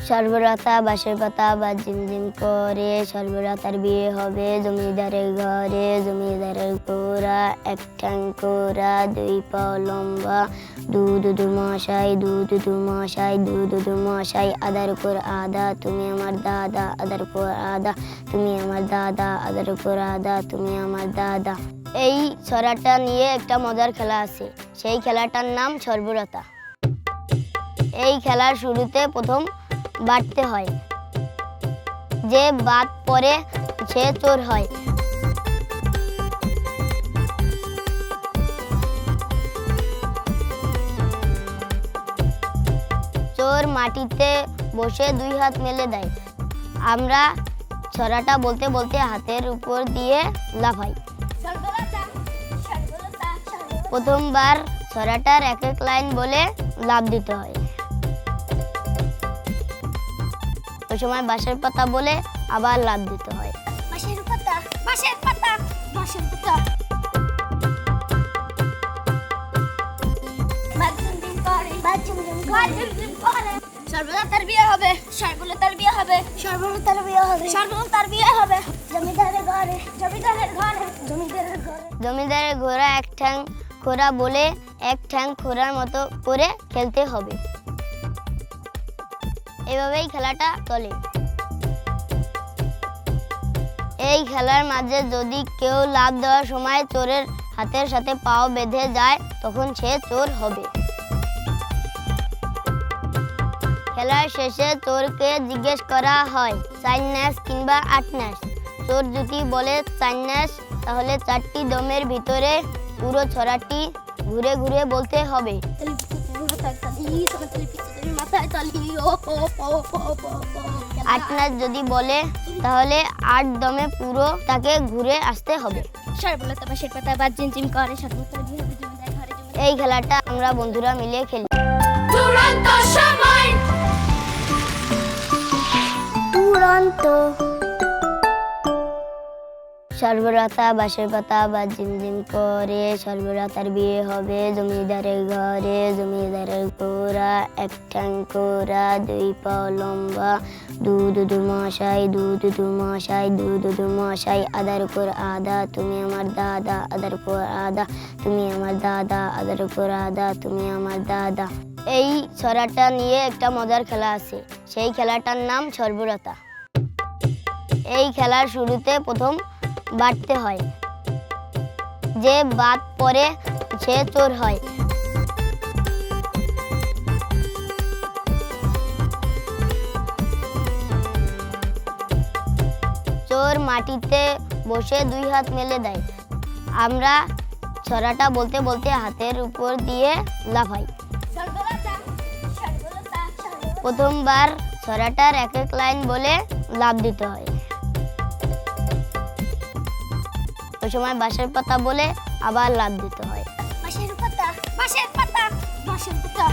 সর্বরতা বাঁশের পাতা বা ঝিমঝিম করে, সর্বরতার বিয়ে হবে জমিদারের ঘরে। জমিদারের ঘোড়া এক ঠ্যাং খোরা, দুই পা লম্বা, দুধু মশাই, দুধু মশাই, দুধু মশাই, আদার উপর আদা তুমি আমার দাদা, আদার উপর আদা তুমি আমার দাদা, আদার উপর আদা তুমি আমার দাদা। এই ছড়াটা নিয়ে একটা মজার খেলা আছে, সেই খেলাটার নাম সর্বরতা। এই খেলার শুরুতে প্রথম বাটতে হয়, যে বাদ পরে সে চোর হয়। চোর মাটিতে বসে দুই হাত মেলে দেয়। আমরা ছড়াটা বলতে বলতে হাতের উপর দিয়ে লাফাই। প্রথমবার ছড়াটার এক এক লাইন বলে লাফ দিতে হয়। ওই সময় বাঁশের পাতা বলে আবার লাফ দিতে হয়। বাঁশের পাতা, বাঁশের পাতা, বাঁশের পাতা। সর্বলতার বিয়ে হবে, সর্বলতার বিয়ে হবে, সর্বলতার বিয়ে হবে, সর্বলতার বিয়ে হবে জমিদারের ঘরে, জমিদারের ঘরে, জমিদারের ঘরে। জমিদারের ঘোড়া এক ঠ্যাং খোরা বলে এক ঠ্যাং খোরার মতো করে খেলতে হবে। এভাবেই খেলাটা চলে। এই খেলার মাঝে যদি কেউ লাফ দেওয়ার সময় চোরের হাতের সাথে পাও বেঁধে যায়, তখন সে চোর হবে। খেলার শেষে চোরকে জিজ্ঞেস করা হয় 4 ন্যাস কিংবা 8 ন্যাস। চোর যদি বলে 4 ন্যাস, তাহলে 4টি দমের ভিতরে পুরো ছড়াটি ঘুরে ঘুরে বলতে হবে। 8 ন্যাস যদি বলে, তাহলে 8 দমে পুরো তাকে ঘুরে আসতে হবে। সর্বলতা বাঁশের পাতা বা ঝিমঝিম করে, সর্বলতার বিয়ে হবে জমিদারের ঘরে। এই খেলাটা আমরা বন্ধুরা মিলে খেলি। দুরন্ত সময়, দুরন্ত। সর্বরতা বাঁশের পাতা বা ঝিমঝিম করে, সর্বরতার বিয়ে হবে জমিদারের ঘরে। জমিদারের ঘোড়া এক ঠ্যাং খোরা, দুই পা লম্বা, দুধু মশাই, দুধু মশাই, দুধু মশাই, আদার উপর আদা তুমি আমার দাদা, আদার উপর আদা তুমি আমার দাদা, আদার উপর আদা তুমি আমার দাদা। এই ছড়াটা নিয়ে একটা মজার খেলা আছে, সেই খেলাটার নাম সর্বরতা। এই খেলার শুরুতে প্রথম বাটতে হয়, যে বাদ পরে সে চোর হয়। চোর মাটিতে বসে দুই হাত মেলে দেয়। আমরা ছড়াটা বলতে বলতে হাতের উপর দিয়ে লাফাই। প্রথমবার ছড়াটার এক এক লাইন বলে লাফ দিতে হয়। ওই সময় বাঁশের পাতা বলে আবার লাফ দিতে হয়। বাঁশের পাতা, বাঁশের পাতা, বাঁশের পাতা।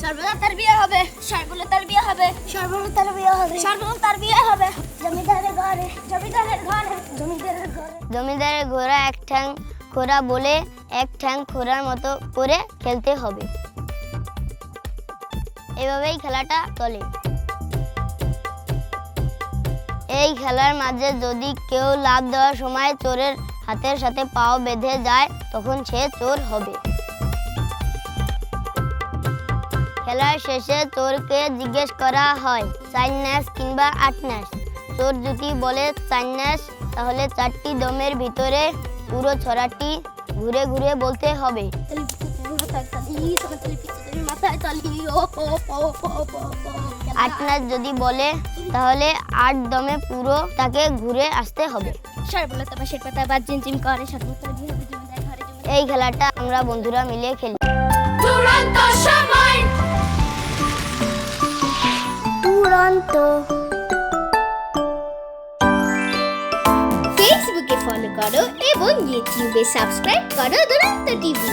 সর্বলতার বিয়ে হবে, সর্বলতার বিয়ে হবে, সর্বলতার বিয়ে হবে, সর্বলতার বিয়ে হবে জমিদারের ঘরে, জমিদারের ঘরে, জমিদারের ঘরে। জমিদারের ঘোড়া এক ঠ্যাং খোরা বলে এক ঠ্যাং খোরার মতো করে খেলতে হবে। এভাবেই খেলাটা চলে। এই খেলার মাঝে যদি কেউ লাফ দেওয়ার সময় চোরের হাতের সাথে পাও বেঁধে যায়, তখন সে চোর হবে। খেলার শেষে চোরকে জিজ্ঞেস করা হয় 4 ন্যাস কিংবা 8 ন্যাস। চোর যদি বলে 4 ন্যাস, তাহলে 4টি দমের ভিতরে পুরো ছড়াটি ঘুরে ঘুরে বলতে হবে। 8 ন্যাস যদি বলে, তাহলে 8 দমে পুরো তাকে ঘুরে আসতে হবে। সর্বলতা বাঁশের পাতা বা ঝিমঝিম করে, সর্বলতার বিয়ে হবে জমিদারের ঘরে। এই খেলাটা আমরা বন্ধুরা মিলে খেলি। দুরন্ত সময়, দুরন্ত। ফেসবুকে ফলো করো এবং ইউটিউবে সাবস্ক্রাইব করো দুরন্ত টিভি।